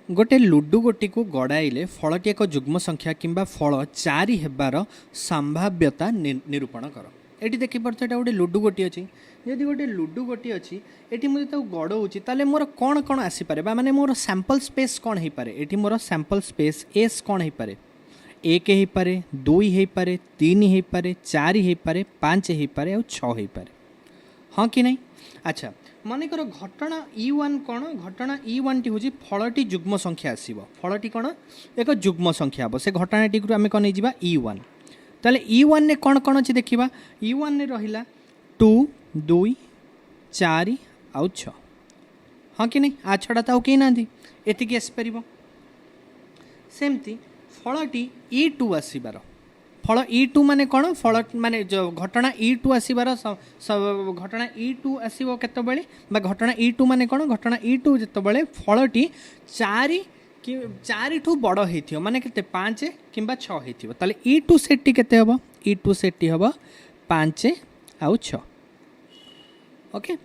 गोटे लुडु गोटी को गड़ाइले फलटी एक जुग्म संख्या किंबा फल 4 हेबार संभाव्यता निरूपण कर। ये देखिपे ये गोटे लुडु गोटी अच्छी, जदि गोटे लुडु गोटी अच्छी ये मुझे गड़ाऊँगी ताले मोर कौन कौन आसीपे माने मोर सैंपल स्पेस कौन हो पारे। ये मोर सैंपल स्पेस एस कौन हो पारे, 1 हो पारे, 2 हो पारे, 3 हो पारे, 4 हो पारे, 5 हो पारे और 6 हो पारे। हाँ कि नहीं? अच्छा मनकर घटना E1 कौन? घटना E1 टी हूँ फलटी जुग्म संख्या आसब। फलटी कौन? एक जुग्म संख्या हम से घटनाटी आम कौन नहीं E1। ताले E1 ने कौन कौन अच्छी देखा। E1 ने रहा 2, 2, 4 आउ 6। हाँ कि नहीं? आ छड़ा तो कहीं ना एतिकी आसपर। सेमती फलटी E2 आसबार फल E2 माने कौन? फल माने जो घटना E2 आसबार घटना E2 आसो केतबेले बा घटना E2 माने कौन? घटना E2 जितेबाला फलटी 4 ठू बड़ हो माने केते 5 किंबा 6 हो ताले E2 सेट्टी केते हबो? E2 सेट्टी हबो 5 आउ 6। ओके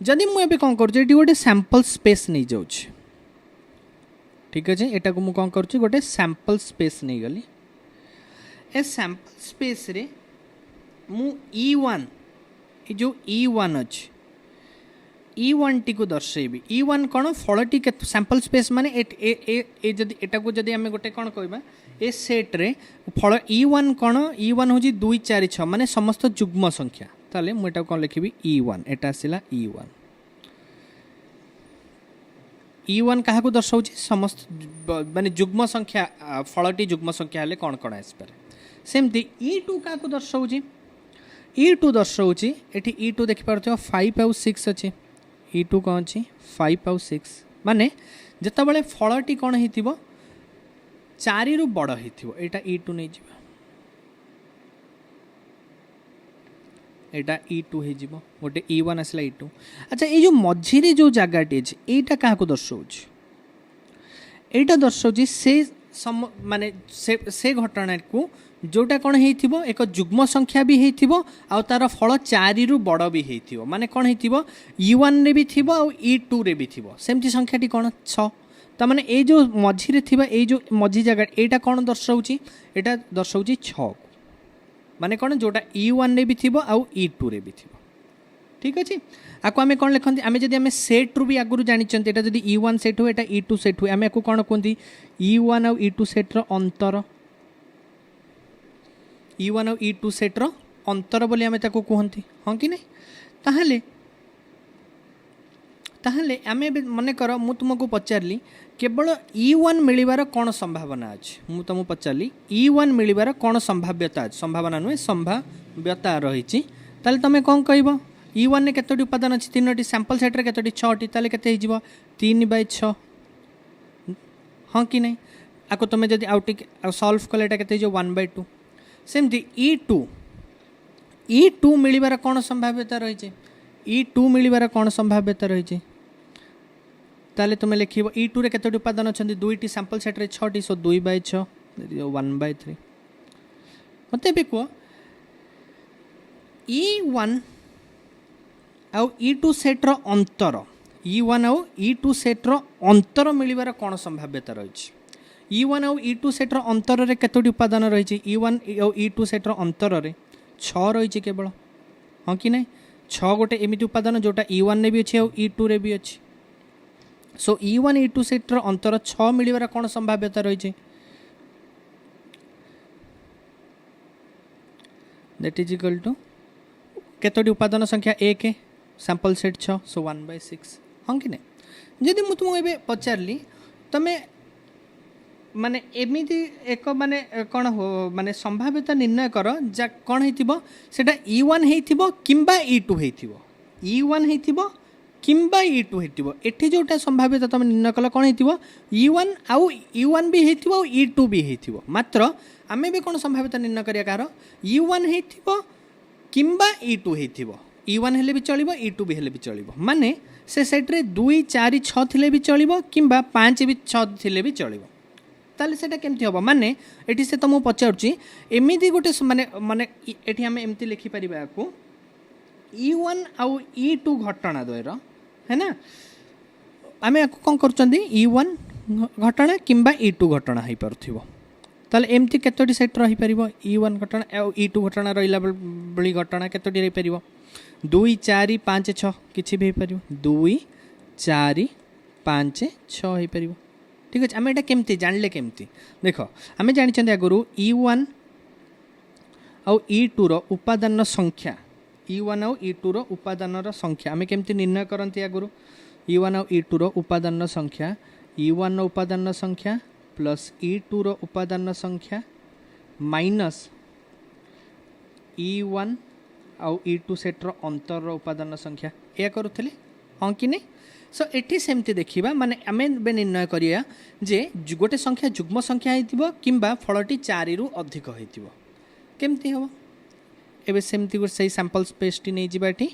जदि मुझे कौन कर गोटे सैंपल स्पेस नहीं जाऊँ, ठीक अच्छे एटा को मुझे कौन कर गोटे सैंपल स्पेस नहीं गली। ए सैंपल स्पेस रे मु E1 जो E1 अच्छे E1 टी को दर्शेबी। E1 कौन? फलटी के सैंपल स्पेस माने जदि एटा को जदि आम गोटे कौन कहबा ए सेट रे फल E1 कौन? E1 हूँ 2, 4, 6 माने समस्त जुग्म संख्या। ताले मुझे कौन लिखी E1 एटा आसला E1। E1 क्या दर्शाऊँ? समस्त माने जुग्म संख्या फलटी जुग्म संख्या हेले कौन कौन आसपारे। सेमती E2 क्या दर्शाऊँ? E2 दर्शाऊँ ये E2 देखिपे 5 आउ 6 अच्छे। E2 कौन अच्छी 5 आउ 6 माने जितेबाला फलटी कौन हो 4 रु बड़ हो E2 नहीं जीवा। एटा E2 हो गोटे E1 आसला E2। अच्छा ये जो मझीरे जो जगहटी अच्छे यहाँ क्या दर्शाऊँ? यहाँ दर्शाऊँ माने से घटना को जोटा कौन हो एक जुग्म संख्या भी हो तार फल 4 रु बड़ भी हो माने कौन हो E1 रे भी थी और E2 रे भी थी सेमती संख्याटी कौन 6। तो माने ये जो मझीरे थिबा ये जो मझी जगह यहाँ कौन दर्शाऊँ? यहाँ दर्शाऊँ 6 माने कौन जोटा E1 रे भी थी आउ E2 रे भी थी। ठीक अच्छे आपको आम कौन लिखते आम जब आम सेट रु भी आगुरी जानी यहाँ जब E1 सेट हो यहाँ E2 सेट हो आम कौन कहते E1 आउ E2 सेट्र अंतर। E1 आउ E2 सेट्र अंतर बोली आम कहती। हाँ कि नहीं? ताहले ताहले आम मन कर मु तुमको पचारि केवल E1 मिलबार कौन संभावना अच्छे? मु तुमको पचारि E1 मिलबार कौन संभाव्यता अच्छे? संभावना नुहे संभाव्यता रही। ताले तुम कौन कह E1 ने केतोटी उपादान अच्छी? 3टी। सैंपल सेट रे केतोटी? 6टी। ताले केते हो 3/6। हाँ कि नहीं? आपको तुम जब आउ सॉल्व कले केते हो 1/2। सेमती E2 मिलबार कौन संभाव्यता रही? E2 मिलबार कौन संभाव्यता रही? ताले तुम लिख E2 रे केतोटी उपादान अच्छा? 2टी। सैंपल सेट रे 6टी। सो 2/6 1/3। मत कह E1 आउ E2 सेट्र अंतर E1 आउ E2 सेट्र अंतर मिलबार कौन संभाव्यता रही? E1 आउ E2 सेट्र अंतर रे केतोटी उपादान रही? E1 आउ E2 सेट्र अंतर रे 6 रही केवल। हाँ कि नहीं? 6 गोटे एमती उपादान जोटा E1 ने भी अच्छे और E2 रे भी अच्छे। सो E1 E2 सेट्र अंतर 6 मिलबार कौन संभाव्यता रही? दैट इज इक्वल टू केतोटी उपादान संख्या 1 सैंपल सेट 6 सो 1/6। हाँ कि नहीं? जदि मुझे तुमको पचारि तुम माने एमती एक माने कौन हो माने संभाव्यता निर्णय कर जा कौन हो E1 हो किंबा E2 हो E1 हो किंबा E2 हो एठी जोटा संभाव्यता तुम निर्णय कल कौन हो E1 आउ E1 भी हो E2 भी हो। मात्र आमे भी कौन संभाव्यता निर्णय करिया कार E1 हो किंबा E2 हो। E1 हेले भी चलिबो E2 भी हेले भी चलिबो माने से सेट रे 2, 4, 6 थिले भी चलिबो किंबा 5 भी 6 थिले भी चलिबो। ताले सेटा केमती होबो माने एठी से तुमको पचारुची एमिदी गोटे माने माने एठी आमे एमती लिखि परिबा को E1 आउ E2 घटना द्वयर है ना आमे कौन कर E1 घटना किंबा E2 घटना हो पार्थिव ताले एमती केतोटी सेट रही परिबो E1 घटना और E2 घटना रहिला बली घटना केतोटी रही परिबो 2 4 5 6 किछि भी परिबो 2 4 5 6 हो परिबो। ठीक अछि आमे एटा केमती जानले केमती देखो आमे जानि चंदी आगुरु E1 और E2 रो उपादान संख्या E1 और E2 रो उपादान संख्या आमे केमती निर्णय करंती आगुरु E1 और E2 रो उपादान संख्या E1 रो उपादान संख्या प्लस E2 रो उपादान संख्या माइनस E1 और E2 सेट रो अंतर रो उपादान संख्या या करूथले हां कि नहीं। सो एठी सेमती देखिबा माने आमे निर्णय करिया जे गोटे संख्या जुग्म संख्या हेतिबो किंबा फलटी 4 रु अधिक हेतिबो केमती हो एबे सेमती गो सही सैंपल स्पेस टी नै जिबा एठी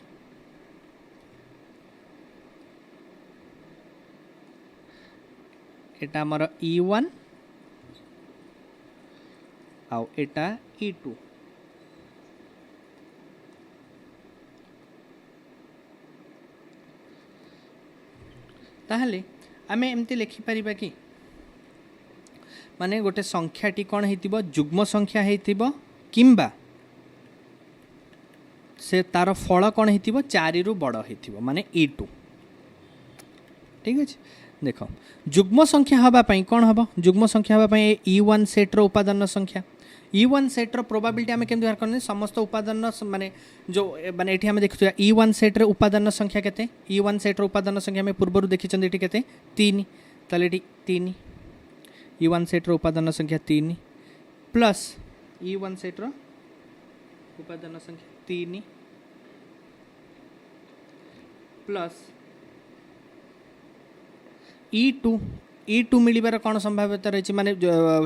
एटा हमर E1 आउ एटा E2 ताहले आमे एमती लिखि परिबा कि माने गोटे संख्याटी कौन हेतिबो जुग्म संख्या हेतिबो किंबा से तार फल कौन हेतिबो 4 रु बड़ हेतिबो माने E2। ठीक अछि देखो जुग्म संख्या हबा पई कौन हबो जुग्म संख्या हबा पई E1 सेट रो उपादान संख्या E1 सेट रो प्रोबेबिलिटी आमे केम बाहर करने समस्त उपादान माने जो माने एठी आमे देखुया E1 सेट रो उपादान संख्या केते E1 सेट रो उपादान संख्या आमे पूर्वरु देखि चंदी एठी केते 3 ताले एठी 3 E1 सेट रो उपादान संख्या 3 प्लस E1 सेट रो उपादान संख्या 3 प्लस E2 मिलिबार कौन संभाव्यता रही माने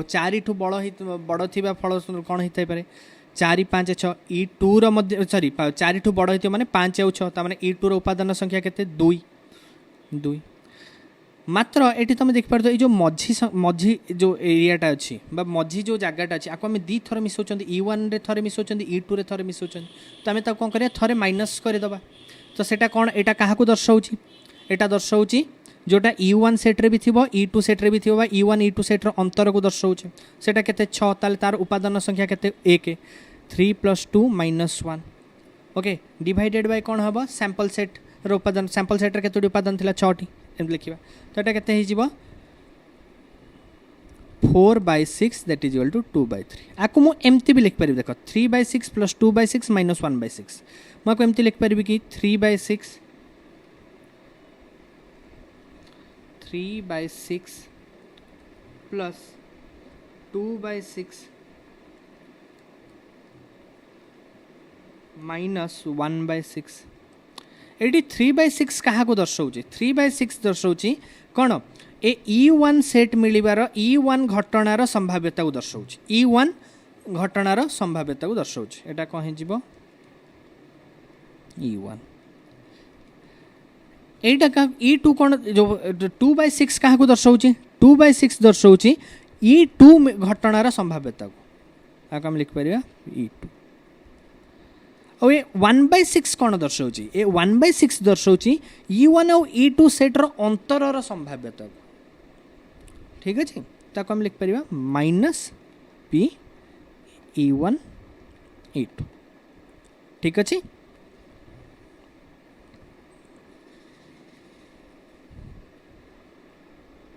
4 ठू बड़ थिबा फल कौन होता पारे 4 5 6 E2 रो मध्य सॉरी 4 ठू बड़ होइतो माने 5 और 6 ता माने E2 रो उपादान संख्या केते 2 मात्र एटी तुम देख पार जो मझी जो एरियाटा अच्छी मझी जो जगटा अच्छी आपको आम दी थर मिसाऊँ E1 रे थरे मिसाऊँ E2 रे थरे मिसाऊँ तो आम कौन करिया थरे माइनस करदेबा तो सेटा कौन एटा क्या दर्शाऊँ एटा दर्शाऊँ जोटा E1 सेट्रे भी थी E2 सेट्रे भी थी E1 E2 सेट्र अंतर को दर्शाऊँ सेटा केते 6 ताले तार उपादान संख्या केते 1 3 + 2 - 1 ओके डिवाइडेड बाय कौन हम सैंपल सेट रो उपादान सैंपल सेट्रे केतोटी उपादान थिला 6टी एम लिखिबा तो एटा केते हे जिवो 4/6 दैट इज इक्वल टू 2/3 आकु मु एमती भी लिख परिबे देखो 3/6 + 2/6 - 1/6 मु एमती लिख परिबे कि 3/6 प्लस 2/6 माइनस 1/6 एटी 3/6 क्या दर्शाऊँ 3/6 दर्शाऊँ कौन ए E1 सेट मिलिबार E1 घटनार संभाव्यता को दर्शाऊँ E1 घटनार संभाव्यता को दर्शाऊँ एटा कौन हो E1 एटा का E2 कौन जो 2/6 क्या दर्शाऊँ 2/6 दर्शाऊँ E2 घटनार संभाव्यता को आम लिखिपर E2 और ये 1/6 कौन दर्शाऊँ ये 1/6 दर्शाऊँ E1 और E2 सेट्र अंतरर संभाव्यता को ठीक अच्छे ताको हम लिखिपर -P E1 E2 ठीक अच्छे।